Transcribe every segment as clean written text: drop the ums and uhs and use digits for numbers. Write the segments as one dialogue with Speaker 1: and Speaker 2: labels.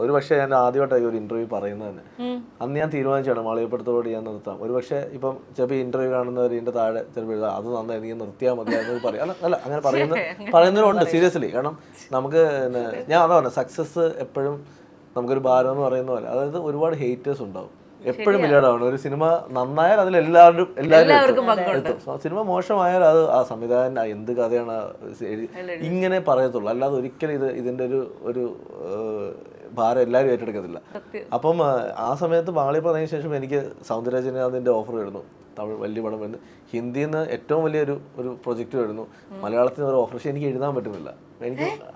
Speaker 1: ഒരു പക്ഷേ ഞാൻ ആദ്യമായിട്ടായി ഒരു ഇന്റർവ്യൂ പറയുന്നത് തന്നെ. അന്ന് ഞാൻ തീരുമാനിച്ചാണ് മാളികപ്പുറത്തോട് ഞാൻ നിർത്താം. ഒരു പക്ഷേ ഇപ്പം ചിലപ്പോൾ ഇന്റർവ്യൂ കാണുന്നവർ ഇതിന്റെ താഴെ ചിലപ്പോൾ അത് നന്നായി നീ നിർത്തിയാൽ മതി എന്ന് പറയും. അല്ല അങ്ങനെ പറയുന്നവരുണ്ട് സീരിയസ്ലി. കാരണം നമുക്ക് ഞാൻ അതാ പറഞ്ഞത്, സക്സസ് എപ്പോഴും നമുക്കൊരു ഭാരം എന്ന് പറയുന്ന പോലെ, അതായത് ഒരുപാട് ഹേറ്റേഴ്സ് ഉണ്ടാവും എപ്പോഴും. വലിയതാണ് ഒരു സിനിമ നന്നായാൽ അതിൽ എല്ലാവരും എത്തും. സിനിമ മോശമായാൽ അത് ആ സംവിധായകൻ എന്ത് കഥയാണ് ഇങ്ങനെ പറയത്തുള്ളൂ. അല്ലാതെ ഒരിക്കലും ഇതിന്റെ ഒരു ഭാരം എല്ലാവരും ഏറ്റെടുക്കത്തില്ല. അപ്പം ആ സമയത്ത് മാളി പറഞ്ഞതിന് ശേഷം എനിക്ക് സൗന്ദര്യരാജന്റെ ഓഫർ വരുന്നു, തമിഴ് വലിയ പടം വരുന്നു, ഹിന്ദിയിൽ നിന്ന് ഏറ്റവും വലിയൊരു പ്രൊജക്റ്റ് വരുന്നു, മലയാളത്തിൽ നിന്ന് ഒരു ഓഫർ. പക്ഷെ എനിക്ക് എഴുതാൻ പറ്റുന്നില്ല.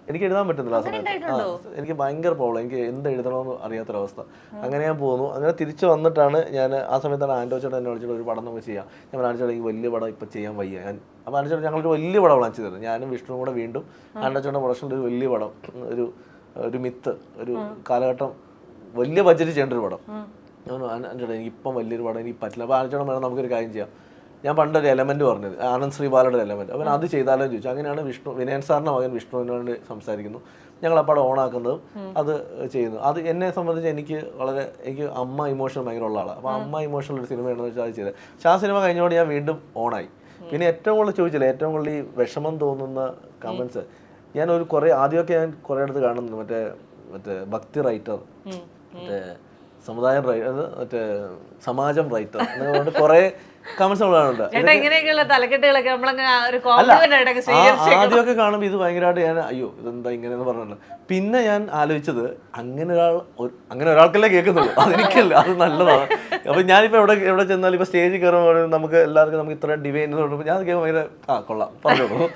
Speaker 1: എനിക്ക് എഴുതാൻ പറ്റുന്നില്ല ആ സമയത്ത്. എനിക്ക് ഭയങ്കര പ്രോബ്ലം, എനിക്ക് എന്ത് എഴുതണമെന്ന് അറിയാത്തൊരവസ്ഥ. അങ്ങനെ ഞാൻ പോകുന്നു. അങ്ങനെ തിരിച്ചു വന്നിട്ടാണ് ഞാൻ ആ സമയത്താണ് ആൻഡോ ചേട്ടൻ എന്നെ വിളിച്ചിട്ട് ഒരു പടം നമുക്ക് ചെയ്യാം. ഞാൻ ആൻഡോ ചേട്ടൻ എനിക്ക് വലിയ പടം ഇപ്പം ചെയ്യാൻ വയ്യ. അപ്പോൾ ആൻഡോ ചേട്ടൻ ഞങ്ങളൊരു വലിയ പടം പ്ലാൻ ചെയ്തിരുന്നു. ഞാനും വിഷ്ണുവും കൂടെ വീണ്ടും ആൻഡോ ചേട്ടൻ്റെ പ്രൊഡക്ഷനിൽ ഒരു വലിയ പടം, ഒരു മിത്ത്, ഒരു കാലഘട്ടം, വലിയ ബഡ്ജറ്റ് ചെയ്യേണ്ട ഒരു പടം. ചേട്ടാ എനിക്ക് ഇപ്പം വലിയൊരു പടം എനിക്ക് പറ്റില്ല. അപ്പോൾ ആൻഡോ ചേട്ടൻ വേണം നമുക്കൊരു കാര്യം ചെയ്യാം. ഞാൻ പണ്ടൊരു എലമെന്റ് പറഞ്ഞത്, ആനന്ദ് ശ്രീബാലയുടെ എലമെന്റ്, അവൻ അത് ചെയ്താലോ ചോദിച്ചു. അങ്ങനെയാണ് വിനയൻ സാറിൻ്റെ മകൻ വിഷ്ണുവിനോട് സംസാരിക്കുന്നു, ഞങ്ങൾ ആ പടം ഓണാക്കുന്നതും അത് ചെയ്യുന്നു. അത് എന്നെ സംബന്ധിച്ച് എനിക്ക് അമ്മ ഇമോഷൻ ഭയങ്കര ഉള്ള ആളാണ്. അപ്പോൾ അമ്മ ഇമോഷണൽ ഒരു സിനിമയാണെന്ന് വെച്ചാൽ അത് ചെയ്തത്. പക്ഷേ ആ സിനിമ കഴിഞ്ഞോട് ഞാൻ വീണ്ടും ഓണായി. പിന്നെ ഏറ്റവും കൂടുതൽ ചോദിച്ചില്ല, ഏറ്റവും കൂടുതൽ ഈ വിഷമം തോന്നുന്ന കമന്റ്സ് ഞാൻ ആദ്യമൊക്കെ ഞാൻ കുറേ അടുത്ത് കാണുന്നു. മറ്റേ ഭക്തി റൈറ്റർ, മറ്റേ സമുദായം മറ്റേ സമാജം റൈറ്റർ എന്നൊക്കെ കുറേ കമന്റ്സ് നമ്മൾ കാണുന്നുണ്ട്. ആദ്യമൊക്കെ കാണുമ്പോൾ ഇത് ഭയങ്കരമായിട്ട് ഞാൻ അയ്യോ ഇതെന്താ ഇങ്ങനെയെന്ന് പറഞ്ഞിട്ടുണ്ട്. പിന്നെ ഞാൻ ആലോചിച്ചത് അങ്ങനെ ഒരാൾക്കല്ലേ കേൾക്കുന്നുള്ളൂ, അതെനിക്കല്ല, അത് നല്ലതാണ്. അപ്പം ഞാനിപ്പോൾ എവിടെ ചെന്നാലും ഇപ്പോൾ സ്റ്റേജിൽ കയറുമ്പോൾ നമുക്ക് എല്ലാവർക്കും ഇത്രയും ഡിവൈൻ എന്ന് പറയുമ്പോൾ ഞാൻ കേൾക്കുമ്പോൾ ഭയങ്കര കൊള്ളാം പറഞ്ഞോളൂ.